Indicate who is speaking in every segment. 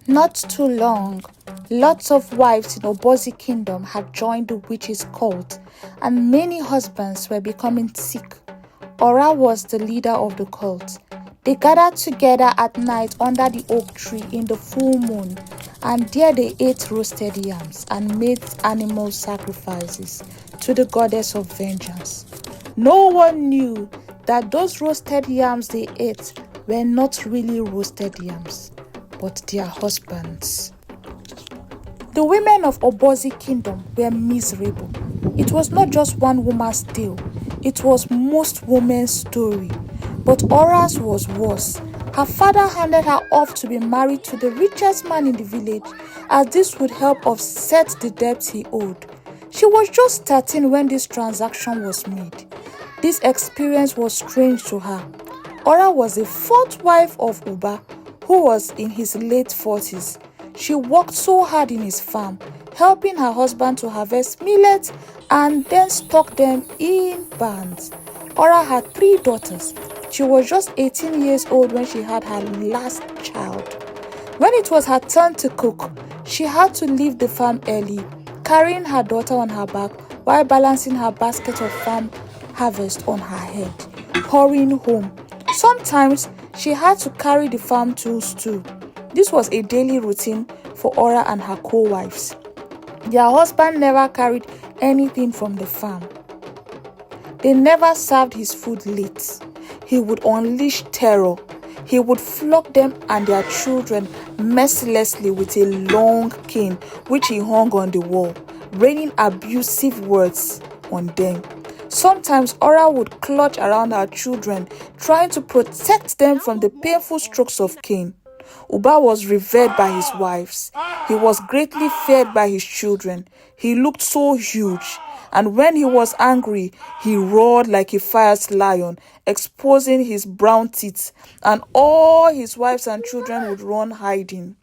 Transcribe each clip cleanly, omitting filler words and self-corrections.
Speaker 1: Not too long, lots of wives in Obozi kingdom had joined the witches' cult, and many husbands were becoming sick. Ora was the leader of the cult. They gathered together at night under the oak tree in the full moon, and there they ate roasted yams and made animal sacrifices to the goddess of vengeance. No one knew that those roasted yams they ate were not really roasted yams, but their husbands. The women of Obozi kingdom were miserable. It was not just one woman's tale, it was most women's story. But Ora's was worse. Her father handed her off to be married to the richest man in the village, as this would help offset the debts he owed. She was just 13 when this transaction was made. This experience was strange to her. Ora was the fourth wife of Uba, who was in his late 40s. She worked so hard in his farm, helping her husband to harvest millet and then stock them in barns. Ora had 3 daughters. She was just 18 years old when she had her last child. When it was her turn to cook, she had to leave the farm early, carrying her daughter on her back while balancing her basket of farm harvest on her head, hurrying home. Sometimes she had to carry the farm tools too. This was a daily routine for Ora and her co-wives. Their husband never carried anything from the farm. They never served his food late. He would unleash terror. He would flog them and their children mercilessly with a long cane which he hung on the wall, raining abusive words on them. Sometimes Ora would clutch around her children, trying to protect them from the painful strokes of cane. Uba was revered by his wives. He was greatly feared by his children. He looked so huge, and when he was angry, he roared like a fierce lion, exposing his brown teeth, and all his wives and children would run hiding.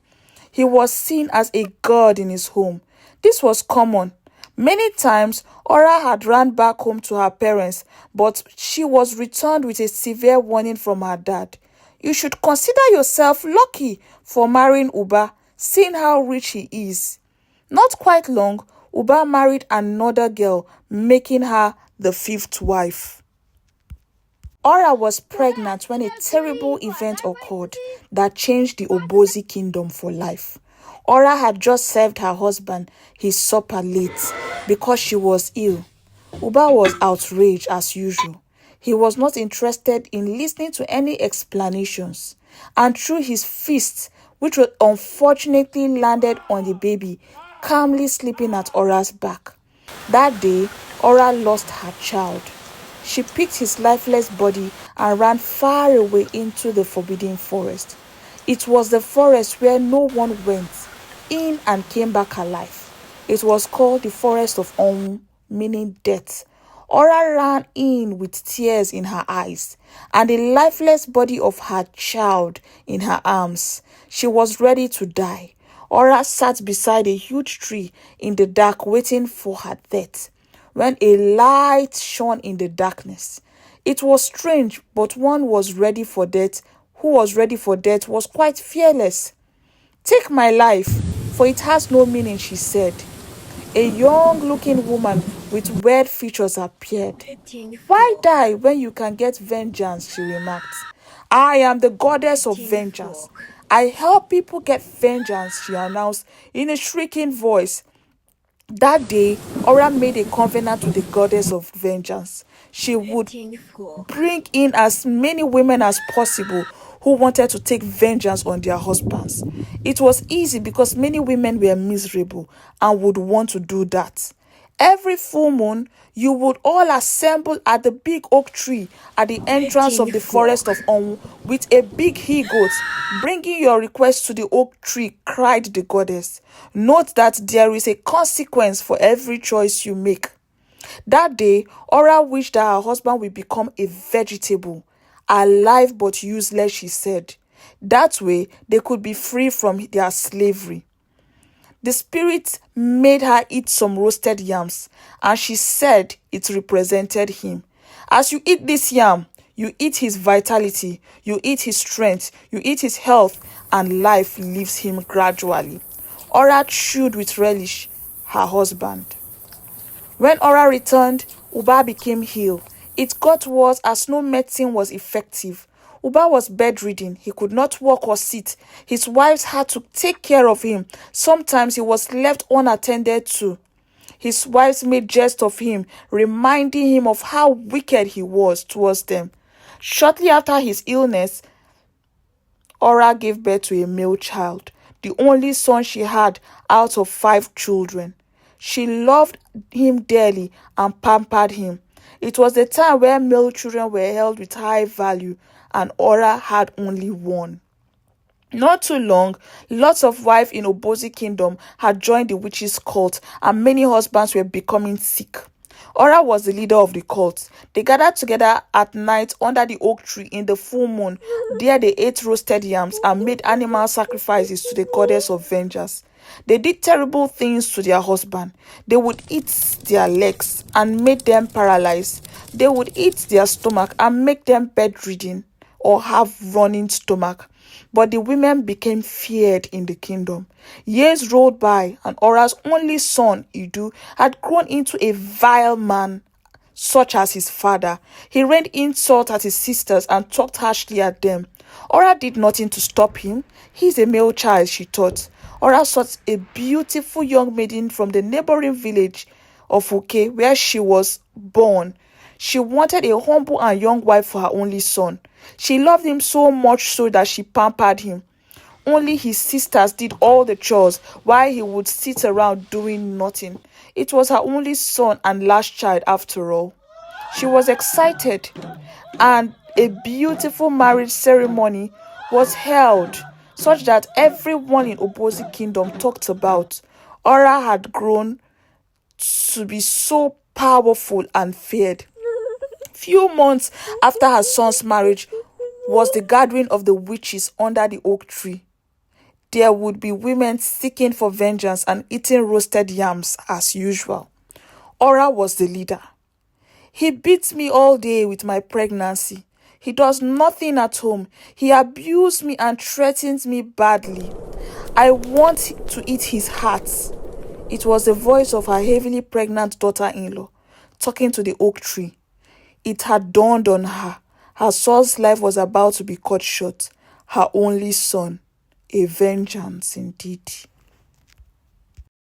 Speaker 1: He was seen as a god in his home. This was common. Many times, Ora had run back home to her parents, but she was returned with a severe warning from her dad. You should consider yourself lucky for marrying Uba, seeing how rich he is. Not quite long, Uba married another girl, making her the 5th wife. Ora was pregnant when a terrible event occurred that changed the Obozi kingdom for life. Ora had just served her husband his supper late because she was ill. Uba was outraged as usual. He was not interested in listening to any explanations, and threw his fist, which was unfortunately landed on the baby, calmly sleeping at Ora's back. That day, Ora lost her child. She picked his lifeless body and ran far away into the forbidden forest. It was the forest where no one went in and came back alive. It was called the Forest of Onwu, meaning death. Ora ran in with tears in her eyes and the lifeless body of her child in her arms. She was ready to die. Ora sat beside a huge tree in the dark waiting for her death when a light shone in the darkness. It was strange, but one was ready for death. Who was ready for death was quite fearless. "Take my life, for it has no meaning," she said. A young-looking woman with weird features appeared. "Why die when you can get vengeance?" she remarked. "I am the goddess of vengeance. I help people get vengeance," she announced in a shrieking voice. That day, Ora made a covenant with the goddess of vengeance. She would bring in as many women as possible who wanted to take vengeance on their husbands. It was easy because many women were miserable and would want to do that. Every full moon, you would all assemble at the big oak tree at the entrance of the forest of Onwu with a big he-goat. "Bringing your request to the oak tree," cried the goddess. "Note that there is a consequence for every choice you make." That day, Ora wished that her husband would become a vegetable. Alive but useless, she said. That way, they could be free from their slavery. The spirit made her eat some roasted yams, and she said it represented him. "As you eat this yam, You eat his vitality, you eat his strength, you eat his health, and life leaves him gradually. Ora chewed with relish her husband. When Ora returned, Uba became ill. It got worse as no medicine was effective. Uba was bedridden. He could not walk or sit. His wives had to take care of him. Sometimes he was left unattended to. His wives made jest of him, reminding him of how wicked he was towards them. Shortly after his illness, Ora gave birth to a male child, the only son she had out of 5 children. She loved him dearly and pampered him. It was the time where male children were held with high value, and Ora had only one. Not too long, lots of wives in Obosi kingdom had joined the witches' cult, and many husbands were becoming sick. Ora was the leader of the cult. They gathered together at night under the oak tree in the full moon. There they ate roasted yams and made animal sacrifices to the goddess of vengeance. They did terrible things to their husband. They would eat their legs and make them paralyzed. They would eat their stomach and make them bedridden or have running stomach. But the women became feared in the kingdom. Years rolled by, and Ora's only son, Idu, had grown into a vile man, such as his father. He rained insult at his sisters and talked harshly at them. Ora did nothing to stop him. He is a male child, she thought. Ora sought a beautiful young maiden from the neighboring village of Uke, where she was born. She wanted a humble and young wife for her only son. She loved him so much so that she pampered him. Only his sisters did all the chores while he would sit around doing nothing. It was her only son and last child after all. She was excited, and a beautiful marriage ceremony was held, such that everyone in Obosi kingdom talked about. Ora had grown to be so powerful and feared. Few months after her son's marriage was the gathering of the witches under the oak tree. There would be women seeking for vengeance and eating roasted yams as usual. Ora was the leader. He beats me all day with my pregnancy. He does nothing at home. He abused me and threatens me badly. I want to eat his heart. It was the voice of her heavily pregnant daughter-in-law talking to the oak tree. It had dawned on her. Her son's life was about to be cut short. Her only son. A vengeance indeed.